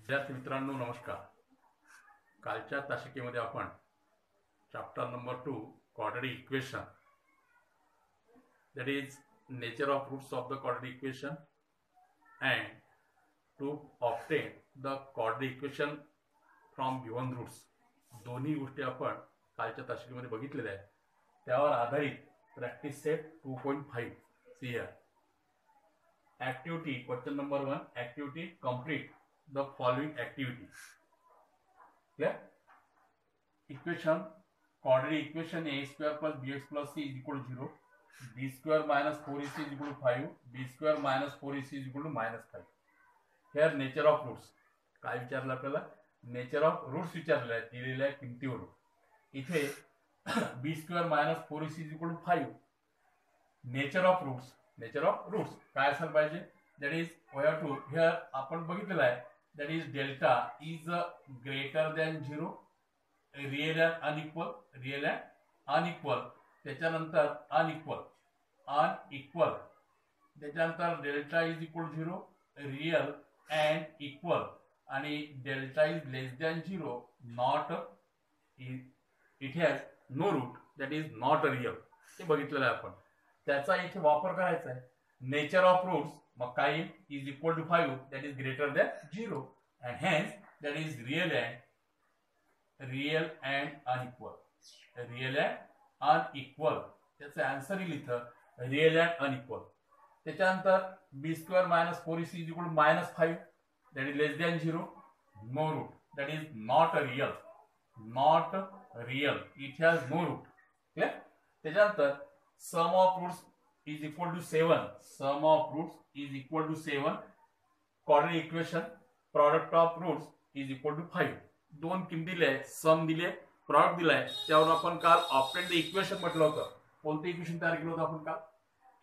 विद्यार्थी मित्रांनो नमस्कार. कालच्या तासिकेमध्ये आपण chapter number 2 quadratic equation, that is nature of roots of the quadratic equation and to obtain the quadratic equation from given roots, दोन्ही गोष्टी आपण कालच्या तासिकेमध्ये बघितलेल्या आहेत. त्यावर आधारित practice set 2.5 here. Activity question number 1, activity complete the following activities. Clear? Equation, quadratic equation a square plus bx plus c is equal to 0, b square minus 4ac is equal to 5, b square minus 4ac is equal to minus 5. Here nature of roots काय विचारलं आपल्याला? Nature of roots विचारलेले आहेत दिलेल्या किमतीवरून. इथे b square minus 4ac is equal to 5. Nature of roots काय असायला पाहिजे? That is we have to here आपण बघितलेलं आहे that is delta is greater than 0, real and unequal, त्याच्यानंतर अनइक्वल, त्याच्यानंतर delta is equal 0, real and equal, आणि delta is less than 0, not, it has no root, that is not real. ते बघितलेलं आहे आपण. त्याचा इथे वापर करायचा आहे. नेचर ऑफ रूट्स मग काय is equal to 5, that is greater than 0, and hence that is real and unequal. त्याचं आन्सर येईल इथं रिअल अँड अनइक्वल. त्याच्यानंतर b square minus 4ac is equal to minus 5, that is less than 0, no root, that is not real, it has no root. त्याच्यानंतर sum of roots is equal to 7, quadratic equation product of roots is equal to 5. दोन किमती दिले, सम दिले, product दिलाय. त्यावर आपण काल obtain the equation म्हटलं होतं. कोणतं इक्वेशन तयार केलं होतं आपण काल?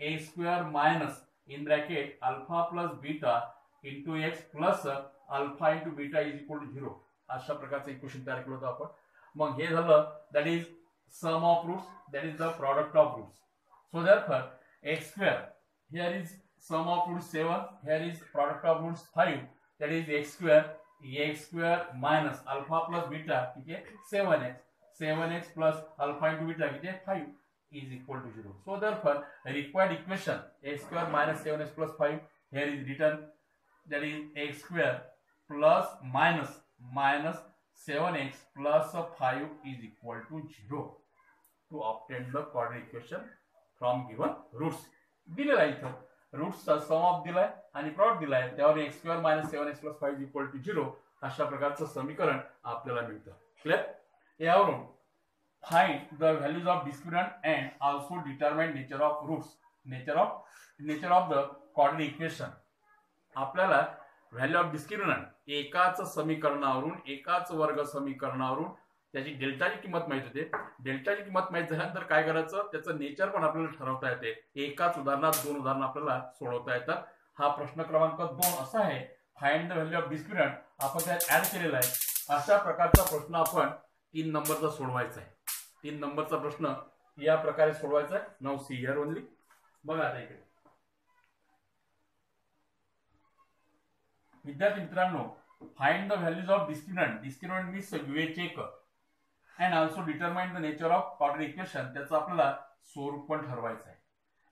a square minus in bracket alpha plus beta into x plus alpha into beta is equal to 0. अशा प्रकारचं इक्वेशन तयार केलं होतं आपण. मग हे झालं that is sum of roots, that is the product of roots. So therefore x square, here is sum of roots 7, here is product of roots 5, that is x square minus alpha plus beta, ठीक है, 7x plus alpha into beta, ठीक है, 5 is equal to 0. So therefore required equation x square minus 7x plus 5, here is written, that is x square plus minus 7x plus 5 is equal to 0 to obtain the quadratic equation from given roots. दिलेला आहे इथं रूट्सचा सम of दिलाय आणि product दिलाय, त्यावर x square minus 7x plus 5 equal to 0 अशा प्रकारचं समीकरण आपल्याला मिळतं. क्लिअर? यावरून find the values of discriminant and also determine nature of roots, nature of the quadratic equation. आपल्याला व्हॅल्यू ऑफ डिस्क्रिमिनंट एकाच समीकरणावरून, एकाच वर्ग समीकरणावरून त्याची डेल्टाची किंमत माहित होते. डेल्टाची किंमत माहित झाल्यानंतर काय करायचं, त्याचं नेचर पण आपल्याला ठरवता येते. एकाच उदाहरणात 2 उदाहरणं आपल्याला सोडवता येतात. हा प्रश्न क्रमांक 2 असा आहे, find the value of discriminant. आपण त्यात ऍड केलेला आहे. अशा प्रकारचा प्रश्न आपण 3 नंबरचा सोडवायचा आहे. 3 नंबरचा प्रश्न या प्रकारे सोडवायचा आहे. Now see here only. बघा आता इकडे विद्यार्थी मित्रांनो, find the values of discriminant means विवेचक, and also determine the nature of quadratic equation. त्याचं आपल्याला स्वरूप पण ठरवायचं आहे.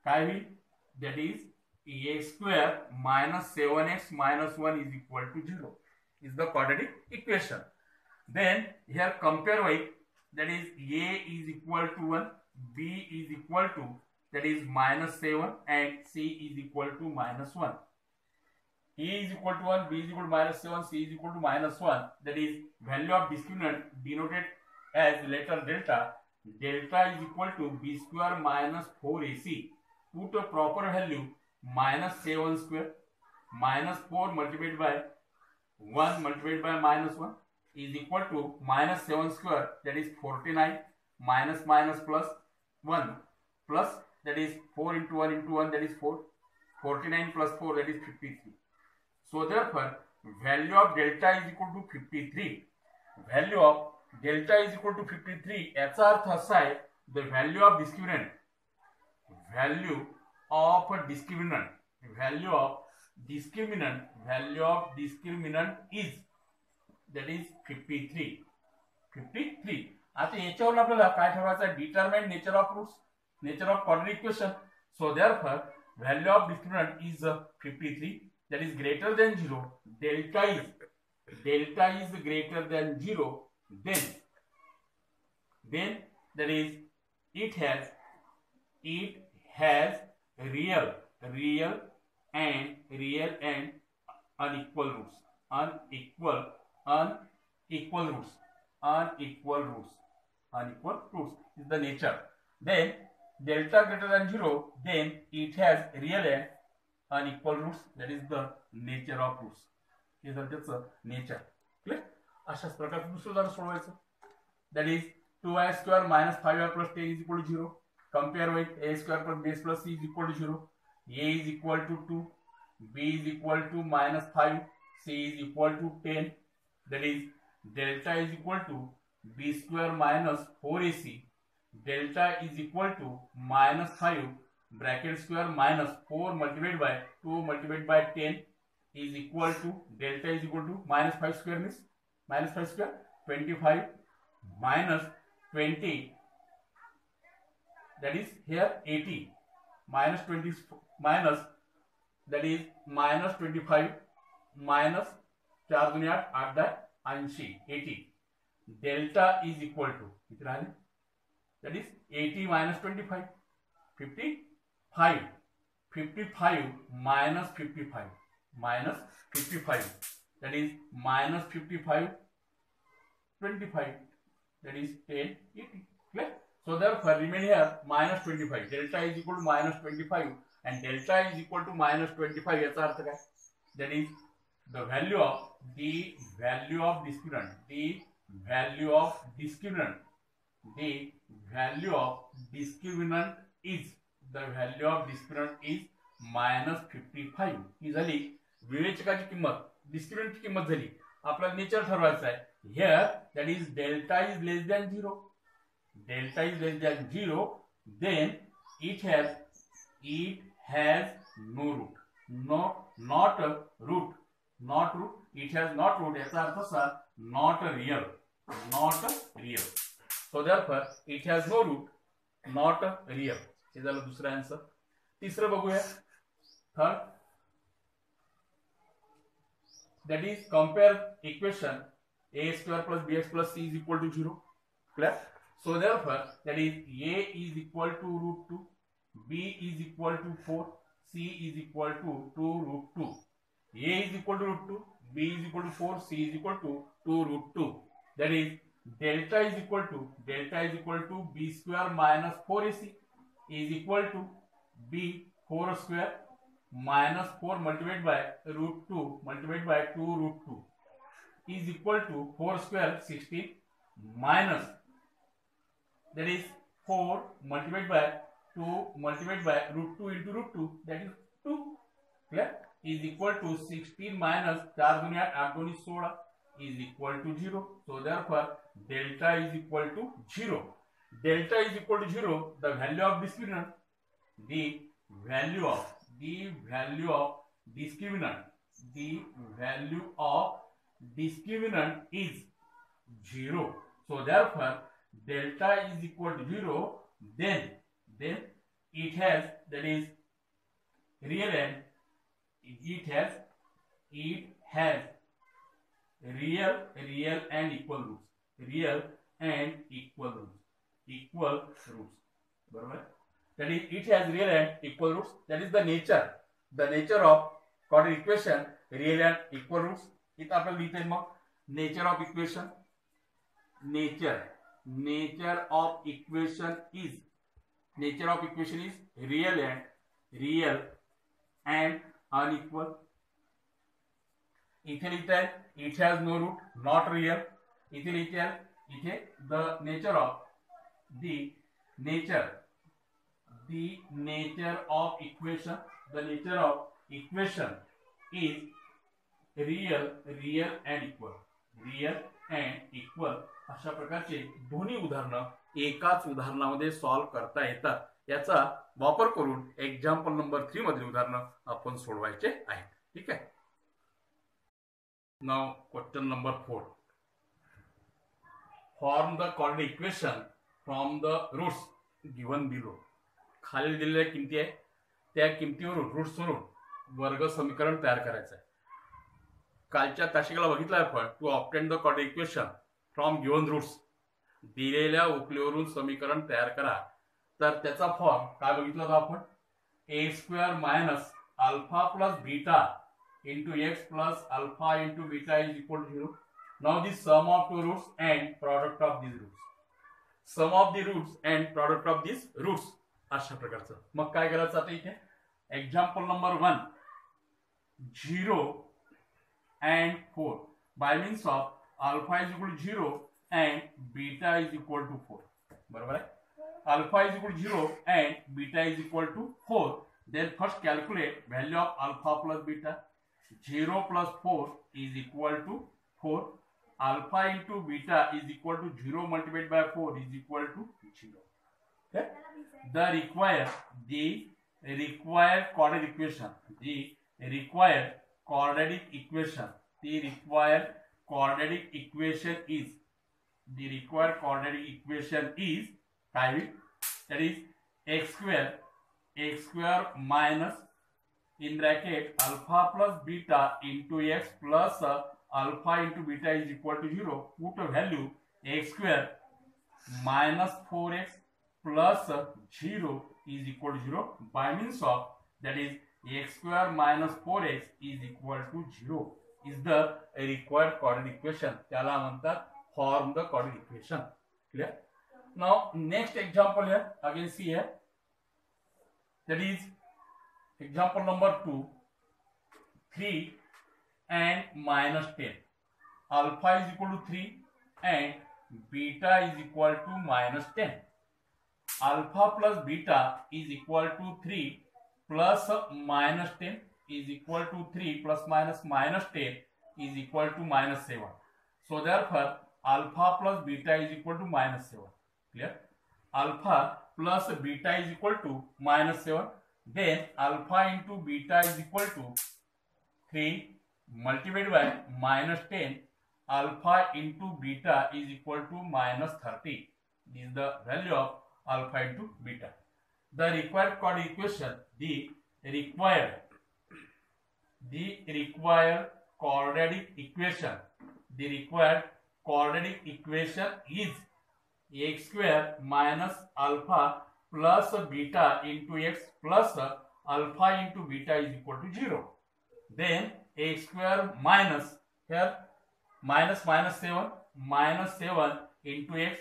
काय होईल? that is a square minus 7x minus 1 is equal to 0 is the quadratic equation. Then here compare with, that is a is equal to 1, b is equal to, that is minus 7, and c is equal to minus 1. a is equal to 1, b is equal to minus 7, c is equal to minus 1. That is value of discriminant denoted as letter delta. Delta is equal to b square minus 4ac. Put a proper value minus 7 square minus 4 multiplied by 1 multiplied by minus 1 is equal to minus 7 square, that is 49, minus plus 1 plus, that is 4 into 1 into 1, that is 4, 49 plus 4, that is 53. So therefore value of delta is equal to 53. Value of delta is equal to 53. याचा अर्थ असा आहे the value of discriminant value of discriminant is that is 53. आता याच्यावरून आपल्याला काय ठरवायचं आहे, determine nature of roots, nature of quadratic equation. So therefore value of discriminant is 53, that is greater than 0, delta is greater than 0, then that is it has real and unequal roots, unequal roots is the nature. Then delta greater than 0, then it has real and unequal roots, that is the nature of roots. हे जर त्याचं nature clear. अशाच प्रकारचं दुसरं उदाहरण सोडवायचं. That is 2y² - 5y + 10 is equal to 0. Compare with a² + b + c is equal to 0. a is equal to 2, b is equal to -5, c is equal to 10. That is delta is equal to b² - 4ac. Delta is equal to -5 bracket square minus 4 multiplied by 2 multiplied by 10 is equal to delta is equal to -5 square means -5 square 25 minus 20, that is here 80 minus 20 minus that is -25 minus 4 × 8 = 80. 80 delta is equal to that is 80 minus 25 55 minus 55 that is -55 25, that is 10 80. Clear? So therefore remain here -25. Delta is equal to -25 and delta is equal to -25. याचा अर्थ काय? That is the value of discriminant is -55 ही झाली विवेचकाची किंमत. डिस्क्रिमिनंटची किंमत झाली. आपल्याला nature ठरवायचं आहे. Here that is delta is less than 0. Delta is less than 0, then it has no root. Not root. It has not root. याचा अर्थ असा not real. So therefore it has no root, not real. हे झालं दुसरा answer. तिसरं बघूया. Third, that is compare equation a² + bx + c is equal to 0. Clear? So therefore that is a is equal to √2, b is equal to 4, c is equal to 2√2. a is equal to √2, b is equal to 4, c is equal to 2√2. That is delta is equal to b² - 4ac is equal to b4² minus 4 multiplied by √2 multiplied by 2√2 is equal to 4² 16 minus that is 4 multiplied by 2 multiplied by √2 into √2, that is 2. Clear? Is equal to 16 minus 4 × 8 = 16 is equal to 0. So therefore delta is equal to 0. Delta is equal to 0. The value of discriminant is 0. So therefore delta is equal to 0, then it has, that is real and it has real and equal roots. बरोबर. That is it has real and equal roots. That is the nature of quadratic equation, real and equal roots. इथं आपल्याला लिहिता येईल मग nature of equation. Nature of equation is real and unequal. इथे लिहिता येईल it has no root, not real. इथे लिहिता येईल इथे the nature of equation is real and equal. अशा प्रकारचे दोन्ही उदाहरणं एकाच उदाहरणामध्ये सॉल्व्ह करता येतात. याचा वापर करून एक्झाम्पल नंबर 3 मधील उदाहरणं आपण सोडवायचे आहेत. ठीक आहे. Now question number 4. Form the quadratic equation from the roots given below. खाली दिलेल्या किमती आहे त्या किमतीवरून रूट्सवरून वर्ग समीकरण तयार करायचं आहे. कालच्या तासिकेला बघितलं आपण to obtain the quadratic equation from given roots. दिलेल्या उकलीवरून समीकरण तयार करा. तर त्याचा फॉर्म काय बघितला होता आपण, a square minus alpha plus beta into x plus alpha into beta is equal to 0. Now the sum of two roots and product of these roots. Sum of the roots and product of these roots अशा प्रकारचं. मग काय करायचं आता इथे example number 1 0 and 4 by means of alpha is equal to 0 and beta is equal to 4. बरोबर आहे. Alpha is equal to 0 and beta is equal to 4. Then first calculate value of alpha plus beta. 0 plus 4 is equal to 4. Alpha into beta is equal to 0 multiplied by 4 is equal to 0. Okay? The required quadratic equation. The required quadratic equation is that is x square minus in bracket alpha plus beta into x plus alpha into beta is equal to 0. Put a value x square minus 4x plus 0 is equal to 0 by means of that is x square minus 4x is equal to 0 is the required quadratic equation. त्याला म्हणतात form the quadratic equation. Clear? Now next example here again see here that is example number 2 3 and minus 10. Alpha is equal to 3 and beta is equal to minus 10. Alpha plus beta is equal to 3 plus minus 10 is equal to 3 plus minus 10 is equal to minus 7. So therefore alpha plus beta is equal to minus 7. Clear? Alpha plus beta is equal to minus 7. Then alpha into beta is equal to 3 multiplied by minus 10. Alpha into beta is equal to minus 30. This is the value of alpha into beta. The required quadratic equation, the required quadratic equation is x square minus alpha plus beta into x plus alpha into beta is equal to 0. Then x square minus here minus 7 into x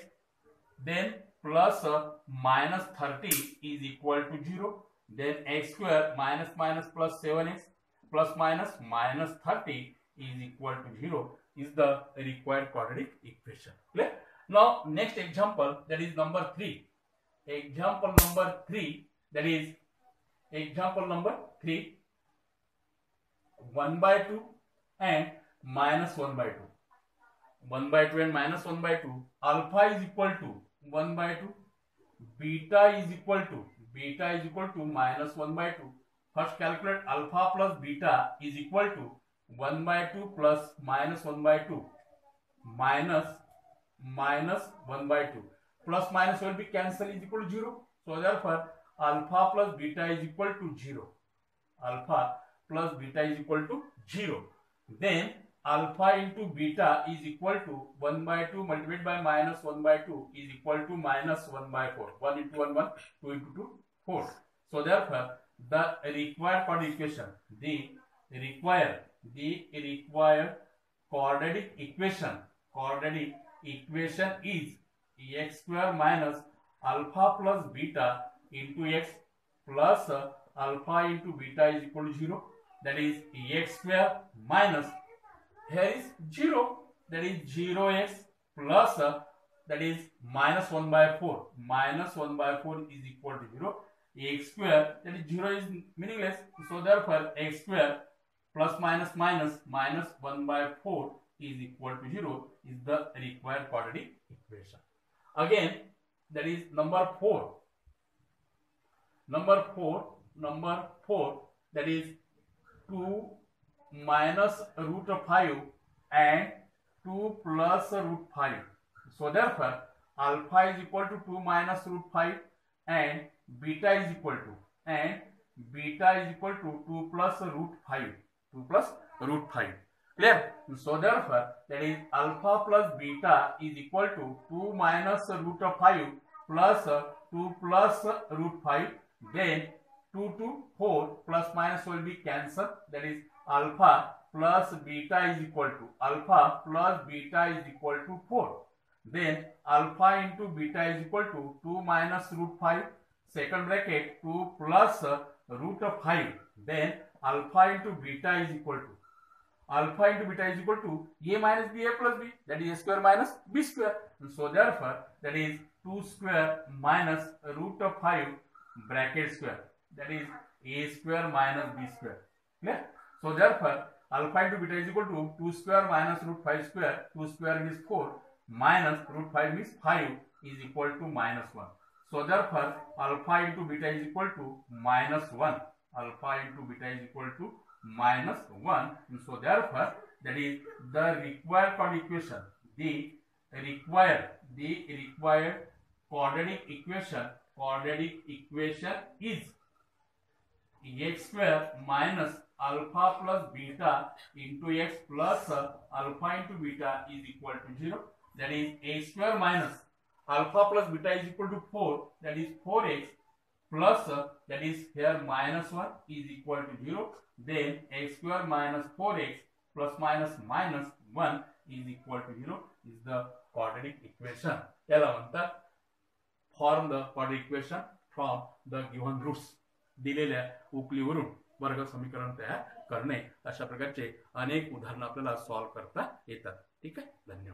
then plus minus 30 is equal to 0. Then x square minus plus 7x plus minus 30 is equal to 0 is the required quadratic equation. Clear? Now next example, that is number 3. Example number 3, that is example number 3 1 by 2 and minus 1 by 2. 1 by 2 and minus 1 by 2. Alpha is equal to 1 by 2. Beta is equal to minus 1 by 2. First calculate alpha plus beta is equal to 1 by 2 plus minus 1 by 2 minus 1 by 2. Plus minus will be cancelled is equal to 0. So therefore alpha plus beta is equal to 0. Alpha plus beta is equal to 0. Then alpha into beta is equal to 1 by 2 multiplied by minus 1 by 2 is equal to minus 1 by 4. 1 into 1 1, 2 into 2 4. So therefore the required quadratic equation, the required quadratic equation is x square minus alpha plus beta into x plus alpha into beta is equal to 0. That is x square minus here is 0, that is 0x plus that is minus 1 by 4. Minus 1 by 4 is equal to 0. X square, that is 0 is meaningless. So therefore x square plus minus 1 by 4 is equal to 0 is the required quadratic equation. Again, that is number 4. Number 4, that is 2 minus root of 5 and 2 plus root 5. So therefore alpha is equal to 2 minus root 5 and beta is equal to 2 plus root 5. 2 plus root 5. Clear? So therefore that is alpha plus beta is equal to 2 minus root of 5 plus 2 plus root 5. Then 2 to 4 plus minus will be cancelled. That is alpha plus beta is equal to 4. Then alpha into beta is equal to 2 minus root 5. Second bracket 2 plus root of 5. Then alpha into beta is equal to a minus b, a plus b, that is a square minus b square. So therefore that is 2 square minus root of 5 bracket square, that is a square minus b square. Clear? So therefore alpha into beta is equal to 2 square minus root 5 square. 2 square means 4 minus root 5 means 5 is equal to minus 1. So therefore alpha into beta is equal to minus 1. Alpha into beta is equal to minus 1. So therefore that is the required quadratic equation. The required quadratic equation is x square minus alpha plus beta into x plus alpha into beta is equal to 0. That is a square minus alpha plus beta is equal to 4. That is 4x plus that is here minus 1 is equal to 0. Then x square minus 4x plus minus 1 is equal to 0 is the quadratic equation. याला म्हणतात form the quadratic equation from the given roots. दिलेल्या उकलीवरून वर्ग समीकरण तयार करणे, अशा प्रकारचे अनेक उदाहरण आपल्याला सॉल्व करता येतात. ठीक आहे. धन्यवाद.